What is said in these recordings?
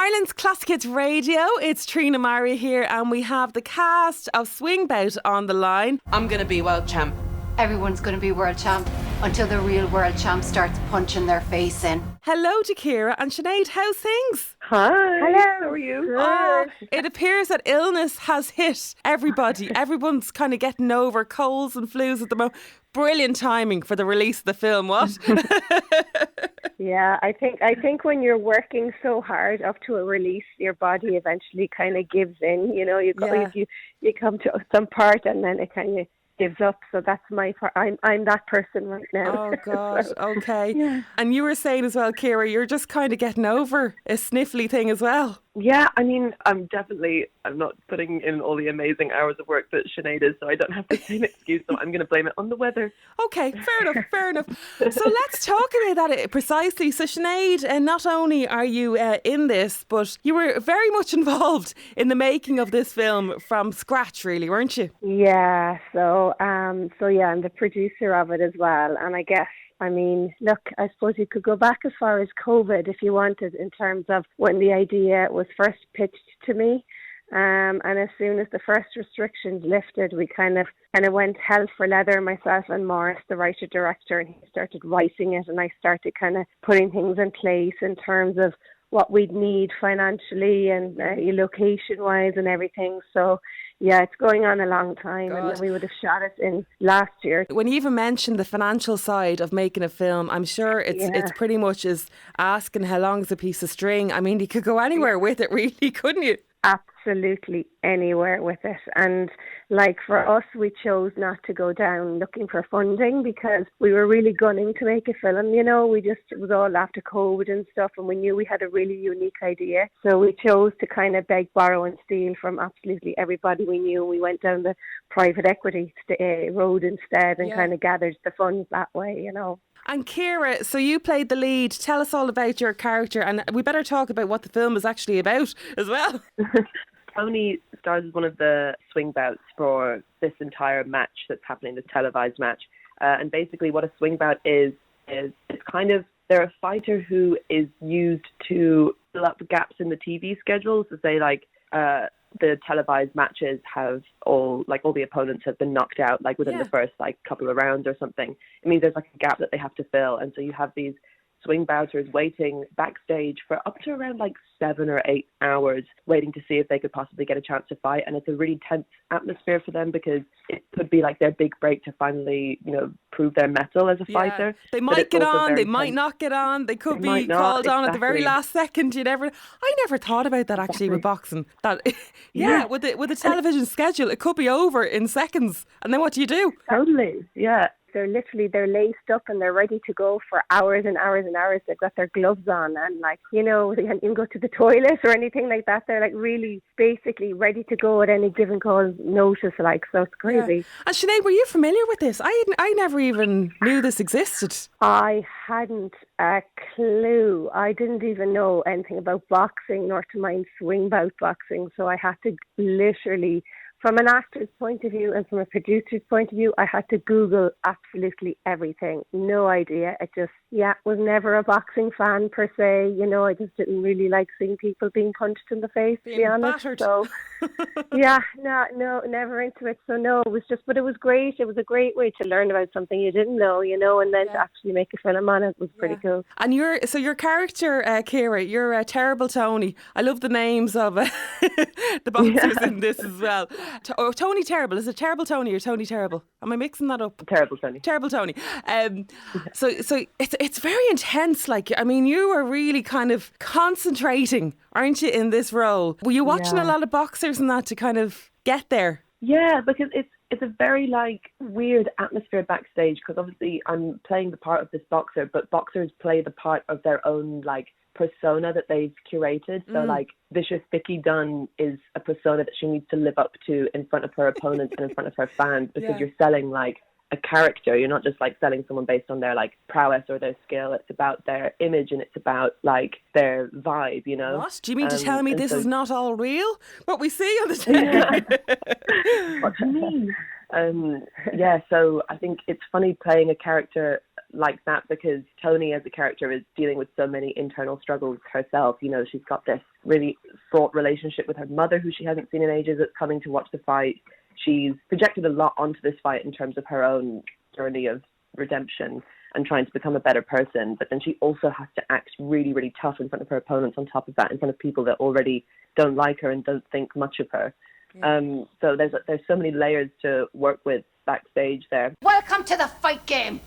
Ireland's Classic Hits Radio. It's Trina Mara here, and we have the cast of Swing Bout on the line. I'm going to be world champ. Everyone's going to be world champ until the real world champ starts punching their face in. Hello to Ciara and Sinead. How's things? Hi. Hello. How are you? Oh, it appears that illness has hit everybody. Everyone's kind of getting over colds and flus at the moment. Brilliant timing for the release of the film, what? Yeah, I think when you're working so hard up to a release, your body eventually kind of gives in. You know, you come to some part and then it kind of gives up. So that's my part. I'm that person right now. Oh God. So, okay. Yeah. And you were saying as well, Ciara, you're just kind of getting over a sniffly thing as well. Yeah, I mean, I'm not putting in all the amazing hours of work that Sinead is, so I don't have the same excuse, so I'm going to blame it on the weather. Okay, fair enough. So let's talk about that precisely. So Sinead, not only are you in this, but you were very much involved in the making of this film from scratch, really, weren't you? yeah. So yeah, I'm the producer of it as well, and I mean, look, I suppose you could go back as far as COVID if you wanted, in terms of when the idea was first pitched to me. And as soon as the first restrictions lifted, we kind of went hell for leather, myself and Maurice, the writer-director, and he started writing it, and I started kind of putting things in place in terms of what we'd need financially and location-wise and everything. So, yeah, it's going on a long time. God. And we would have shot it in last year. When you even mentioned the financial side of making a film, I'm sure it's pretty much as asking how long's a piece of string. I mean, you could go anywhere with it, really, couldn't you? Absolutely anywhere with it. And like for us, we chose not to go down looking for funding because we were really gunning to make a film. You know, it was all after COVID and stuff, and we knew we had a really unique idea. So we chose to kind of beg, borrow and steal from absolutely everybody we knew. We went down the private equity road instead and kind of gathered the funds that way, you know. And Ciara, so you played the lead. Tell us all about your character, and we better talk about what the film is actually about as well. Toni stars as one of the swing bouts for this entire match that's happening, this televised match. And basically what a swing bout is it's kind of, they're a fighter who is used to fill up gaps in the TV schedule. So say the televised matches have all the opponents have been knocked out within the first couple of rounds or something. It means there's a gap that they have to fill, and so you have these swing bouters waiting backstage for up to around 7 or 8 hours, waiting to see if they could possibly get a chance to fight. And it's a really tense atmosphere for them because it could be their big break to finally, prove their mettle as a fighter. They might get on, they might not get on, they could be called on at the very last second. I never thought about that actually with boxing. That with the television schedule, it could be over in seconds, and then what do you do? Totally, yeah. They're laced up and they're ready to go for hours and hours and hours. They've got their gloves on and they can't even go to the toilet or anything like that. They're really basically ready to go at any given call notice, so it's crazy. Yeah. And Sinead, were you familiar with this? I never even knew this existed. I hadn't a clue. I didn't even know anything about boxing, nor to mind swing bout boxing. So I had to literally, from an actor's point of view and from a producer's point of view, I had to Google absolutely everything. No idea. I just, was never a boxing fan per se. I just didn't really like seeing people being punched in the face, to be honest. Battered. So, no, never into it. So no, but it was great. It was a great way to learn about something you didn't know, and then to actually make a film on it was pretty cool. And your character, Ciara, you're Terrible Toni. I love the names of the boxers in this as well. Toni Terrible. Is it Terrible Toni or Toni Terrible? Am I mixing that up? Terrible Toni. Terrible Toni. So it's very intense. You are really kind of concentrating, aren't you, in this role? Were you watching a lot of boxers and that to kind of get there? Yeah, because it's a very weird atmosphere backstage, because obviously I'm playing the part of this boxer, but boxers play the part of their own persona that they've curated. So Vicious Vicky Dunn is a persona that she needs to live up to in front of her opponents and in front of her fans, because you're selling a character. You're not just selling someone based on their prowess or their skill. It's about their image and it's about their vibe, What? Do you mean to tell me this is not all real? What we see on the TV? What do you mean? So I think it's funny playing a character like that because Toni as a character is dealing with so many internal struggles herself. You know, she's got this really fraught relationship with her mother who she hasn't seen in ages that's coming to watch the fight. She's projected a lot onto this fight in terms of her own journey of redemption and trying to become a better person, but then she also has to act really, really tough in front of her opponents, on top of that, in front of people that already don't like her and don't think much of her. So there's so many layers to work with backstage there. Welcome to the fight game.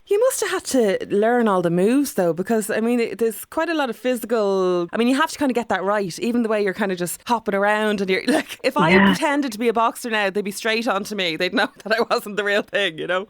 You must have had to learn all the moves though, because I mean there's quite a lot of physical, I mean you have to kind of get that right, even the way you're kind of just hopping around and you're like, if I pretended to be a boxer now, they'd be straight onto me, they'd know that I wasn't the real thing, you know.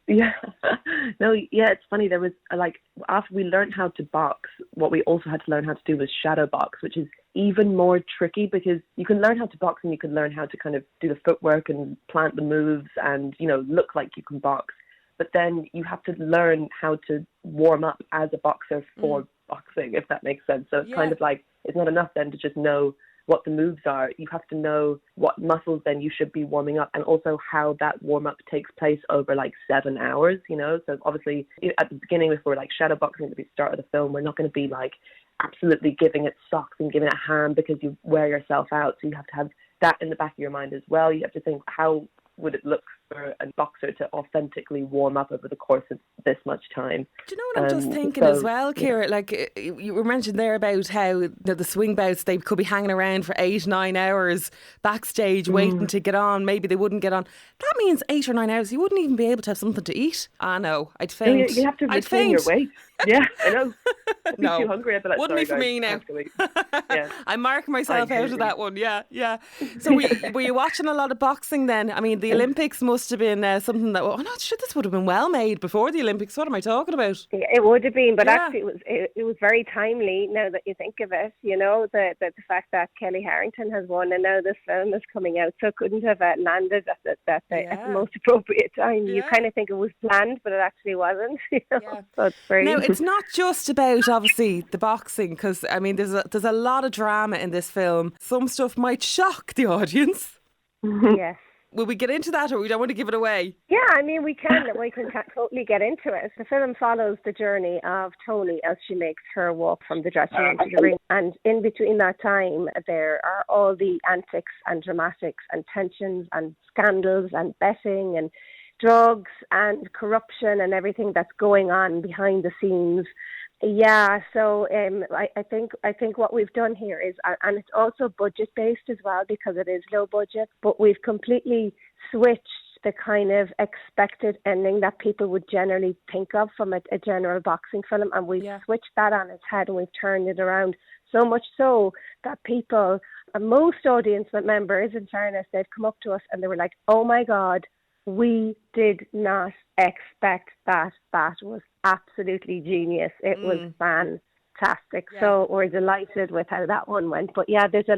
It's funny, there was like, after we learned how to box, what we also had to learn how to do was shadow box, which is even more tricky because you can learn how to box and you can learn how to kind of do the footwork and plant the moves and, you know, look like you can box. But then you have to learn how to warm up as a boxer for boxing, if that makes sense. So it's kind of like, it's not enough then to just know what the moves are. You have to know what muscles then you should be warming up, and also how that warm-up takes place over like 7 hours, you know. So obviously at the beginning, if we're like shadow boxing at the start of the film, we're not going to be like absolutely giving it socks and giving it a hand because you wear yourself out. So you have to have that in the back of your mind as well. You have to think, how would it look for a boxer to authentically warm up over the course of this much time? Do you know what I'm just thinking as well, Ciara? Like you were mentioned there about how the swing bouts, they could be hanging around for 8-9 hours backstage waiting to get on. Maybe they wouldn't get on. That means 8 or 9 hours. You wouldn't even be able to have something to eat. Ah, no, I'd faint. You have to retain your weight. Yeah, I know. I'd be No, too hungry. I'd be like, wouldn't be for me now. I'm marking myself out of that one. Yeah. So were you watching a lot of boxing then? I mean, the Olympics must have been something that, I'm not sure this would have been well made before the Olympics. What am I talking about? Yeah, it would have been, but actually it was very timely now that you think of it, you know, the fact that Kelly Harrington has won and now this film is coming out, so it couldn't have landed at the most appropriate time. You kind of think it was planned, but it actually wasn't, you know? So it's very... Now, it's not just about, obviously, the boxing, because, I mean, there's a lot of drama in this film. Some stuff might shock the audience. Yes. Will we get into that, or we don't want to give it away? Yeah, I mean, we can totally get into it. The film follows the journey of Toni as she makes her walk from the dressing room to the ring. And in between that time, there are all the antics and dramatics and tensions and scandals and betting and drugs and corruption and everything that's going on behind the scenes. Yeah, so I think what we've done here is, and it's also budget based as well because it is low budget, but we've completely switched the kind of expected ending that people would generally think of from a general boxing film, and we've switched that on its head and we've turned it around, so much so that people, most audience members, in fairness, they've come up to us and they were like, oh my God, we did not expect that. That was absolutely genius. It was fantastic. Yeah. So we're delighted with how that one went. But yeah, there is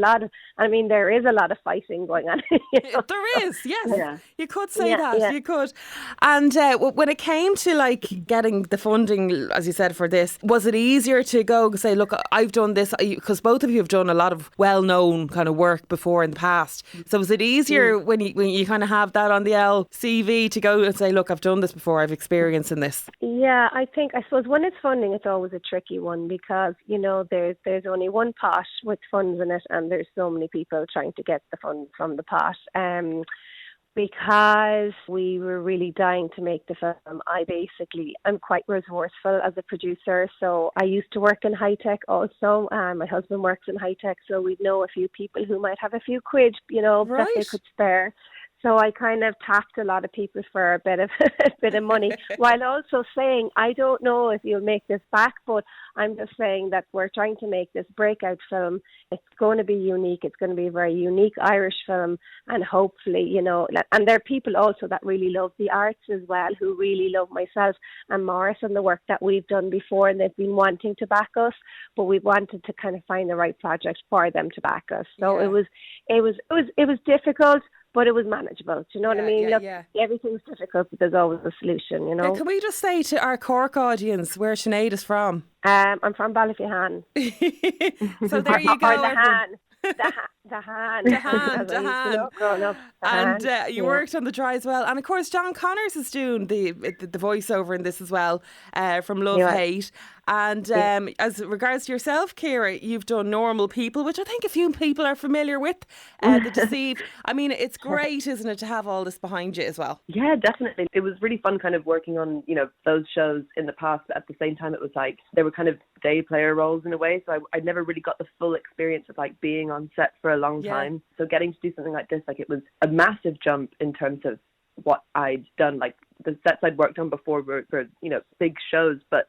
a lot of fighting going on. You know? There is, yes. Yeah. You could say that. Yeah. You could. And when it came to like getting the funding, as you said, for this, was it easier to go and say, look, I've done this, because both of you have done a lot of well-known kind of work before in the past. So was it easier when you kind of have that on the LCV to go and say, look, I've done this before, I've experience in this? Yeah, I suppose when it's funding, it's always a tricky one because, you know, there's only one pot with funds in it and there's so many people trying to get the funds from the pot. Because we were really dying to make the film, I'm quite resourceful as a producer. So I used to work in high tech also. My husband works in high tech, so we'd know a few people who might have a few quid, you know, that they could spare. So I kind of tapped a lot of people for a bit of money, while also saying, I don't know if you'll make this back, but I'm just saying that we're trying to make this breakout film. It's going to be unique. It's going to be a very unique Irish film, and hopefully, you know, and there are people also that really love the arts as well, who really love myself and Maurice and the work that we've done before, and they've been wanting to back us, but we wanted to kind of find the right project for them to back us. So it was difficult, but it was manageable. Do you know what I mean? Look, everything's difficult, but there's always a solution, you know? Can we just say to our Cork audience where Sinead is from? I'm from Ballyfihan. So there you go. Or the Tahan. Tahan, Tahan. Growing up. And you worked on the dry as well. And of course, John Connors is doing the voiceover in this as well, from Love Hate. And as regards to yourself, Ciara, you've done Normal People, which I think a few people are familiar with. The Deceit. I mean, it's great, isn't it, to have all this behind you as well? Yeah, definitely. It was really fun kind of working on, those shows in the past. But at the same time, it was like they were kind of day player roles in a way. So I never really got the full experience of like being on set for a long time. So getting to do something like this, like it was a massive jump in terms of what I'd done. Like the sets I'd worked on before were big shows, but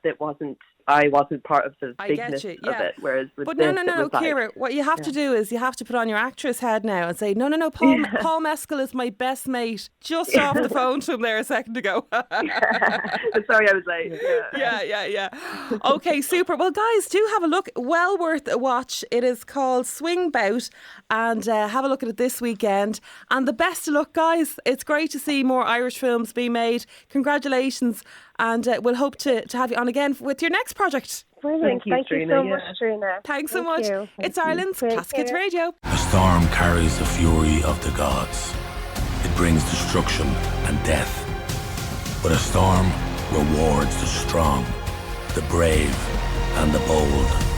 I wasn't part of the bigness of it. Whereas with but this, no, Ciara, what you have to do is you have to put on your actress head now and say, no, Paul Mescal is my best mate. Just off the phone to him there a second ago. Sorry, I was late. Yeah. Okay, super. Well, guys, do have a look. Well worth a watch. It is called Swing Bout, and have a look at it this weekend. And the best of luck, guys. It's great to see more Irish films being made. Congratulations. And we'll hope to have you on again with your next project. Brilliant. Thank you so much, Trina. Thanks so much. It's Ireland's Classic Hits Radio. A storm carries the fury of the gods. It brings destruction and death. But a storm rewards the strong, the brave, and the bold.